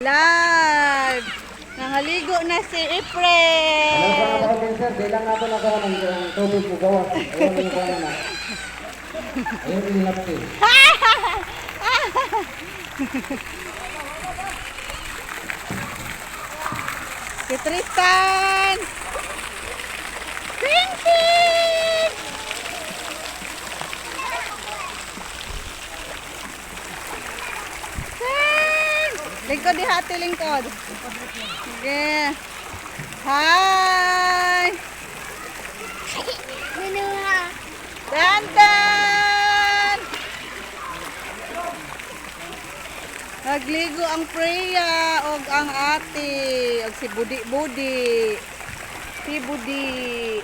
Live! Nangaligo na si April! Ano sa mga sir, bilang nato na ko ng tubig mo gawas. Ayun yung kanya na. Ayun yung lapti. Si Tristan! Trinket! Lingkod di hati, lingkod. Sige. Hi! Dandan! Nagligo ang Freya og ang ate og si Budi. Si Budi.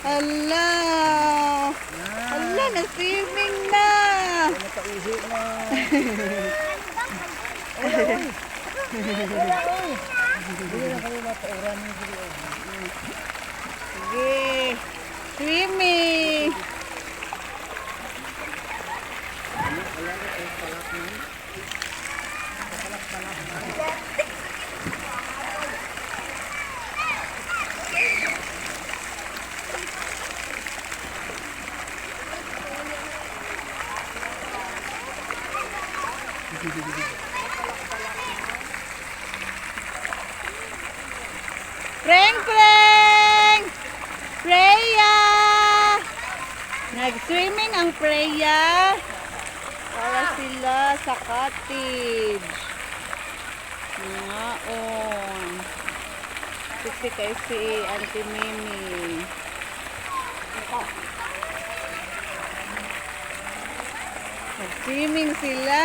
Hala! Hala, na-swimming na! Sige. Swimming. Preng! Freya! Nag-swimming ang Freya. Para sila sa cottage. Ngaon. Sisi kay si Auntie Mimi. Nag-swimming sila.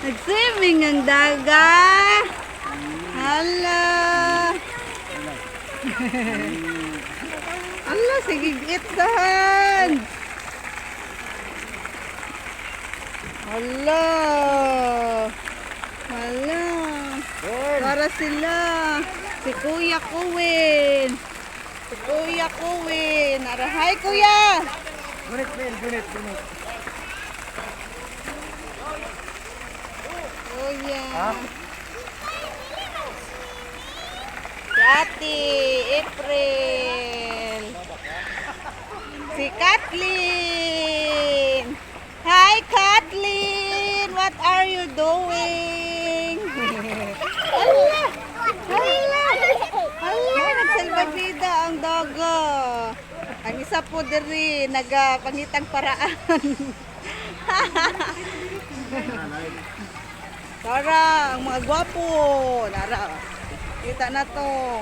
Nag-swimming ang dagat. Hala. Hala, sige gitdahan. Hala. Hala. Para sila. Si Kuya Kuwin. Si Kuya Kuwin. Hi, Kuya. Gunit. Kuya. Ha? Si Ate April. Si Kathleen. Hi, Kathleen. What are you doing? Hala. Nagsalbabida ang dogo. Ang isa po diri nagapangitang paraan. Tara, ang mga gwapo. Nara. Kita na to.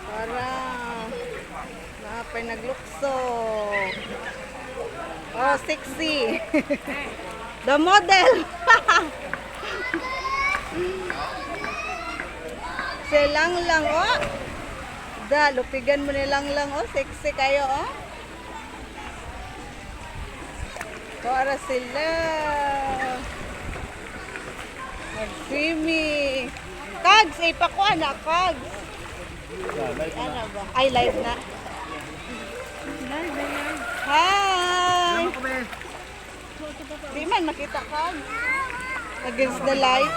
Tara. Napay naglukso. Oh, sexy. The model. Silang lang, oh. Da, lupigan mo nilang lang, oh. Sexy kayo, oh. Para sila. Mag-swimming. Kags, ipakuha na, Kags. Ano ba? Ay, live na. Hi! Di man makita, Kags. Against the light.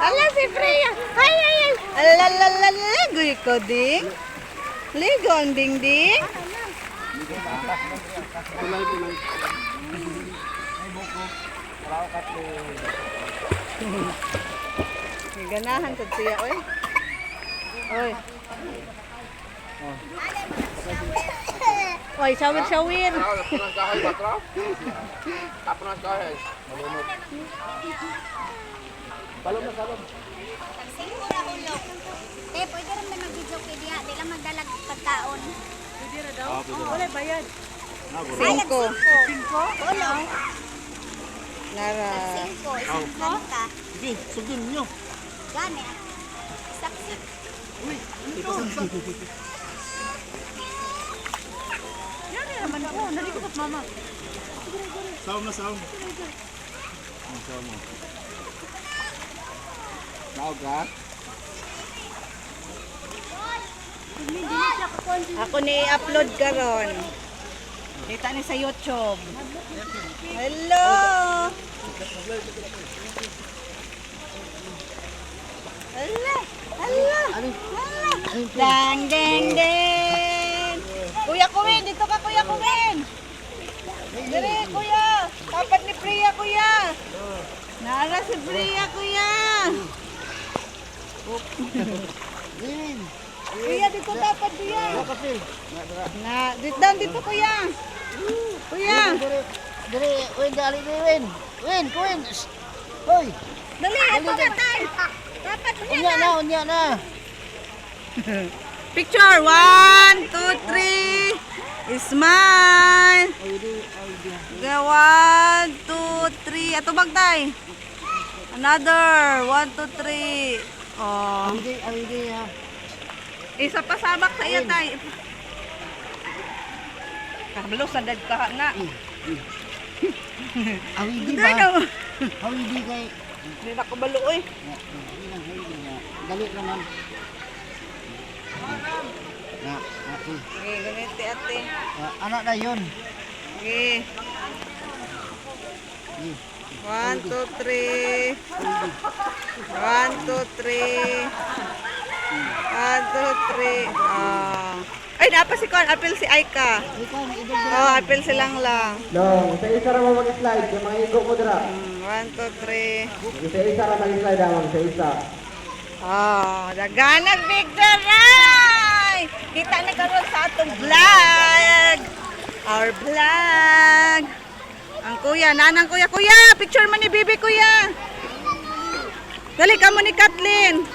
Ala si Freya. Hi. Alalalala. Guy ko ding. Ligo ang ding-ding. May ganahan sa siya, oy. Oy. Oy, shower. Balon. Sigura hulog. Te, pwede rin na mag-video kay diha. Di lang magdalag pagkaon. Pwede na daw? Wala bayad. 5. Hulog. Lara. 5. Isang plan ka. Sige, sugin niyo. Gani. Saksi. Yan naman ako. Nalikot mama. Saum na saum. Saum mo. Saum ka? Ako ni upload karon. Kita ni sa YouTube. Hello. Hala. Hala. Hala. Dang dang dang. Kuya Kuwin, dito ka Kuya Kuwin. Dire kuya. Tapat ni Priya kuya. Nara si Priya kuya. Kuya dito tapat kuya. Na, dito kuya. Kuya. Dali, Win, dali, Win. Win, Win. Hoy, Dali, ato na tayo. Tapat kuya na. unya na. Picture, 1, 2, 3. Smile. Okay, 1, 2, 3. Ato bagtay. Another, 1, 2, 3. Oh. Awidi, ha. Isa pa sabak sa iya tay. Kabalo sa dad ka na. Awidi Dali ba? na. Awidi kay... Hindi na kabalo oy. Dali naman. Na, ate. Okay, ganiti ate. Anak na yun. Okay. 1, 2, 3. 1, 2, 3. 1, 2, 3. Ay, napa si Kon. Apil si Aika. Oh, apil silang lang. Long, isa ra mo mag-slide, yung mga igo mo dira. 1, 2, 3. Isa ra mag-slide amang, isa. Oh, daganag picture ay! Kita na karon sa atong vlog. Our vlog. Ang kuya, nanang kuya. Kuya, picture mo ni Bibi kuya. Dali ka mo ni Kathleen.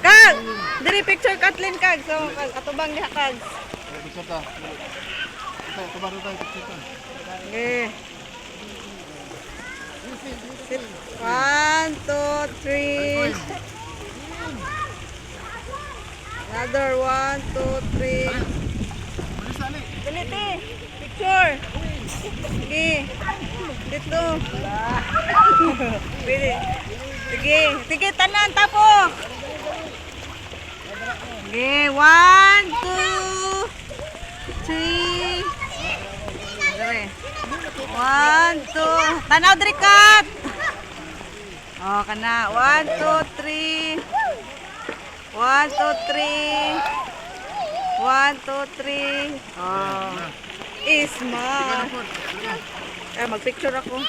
Kag, diri picture Kathleen kag. So, atubang niya kag. Picture ta. Ito tayo, picture ta. Okay. 1, 2, 3. Another 1, 2, 3. Bilis dali. Dali, te. Picture. Sige. Dito. Pwede. Sige. Sige, tanan. Tapo. Sige. 1, 2, 3. Dali. 1, 2. Tanaw, Drikat. Oh, kana. 1, 2, 3. 1, 2, 3. 1, 2, 3. Oh. Isma. Eh, magpicture ako.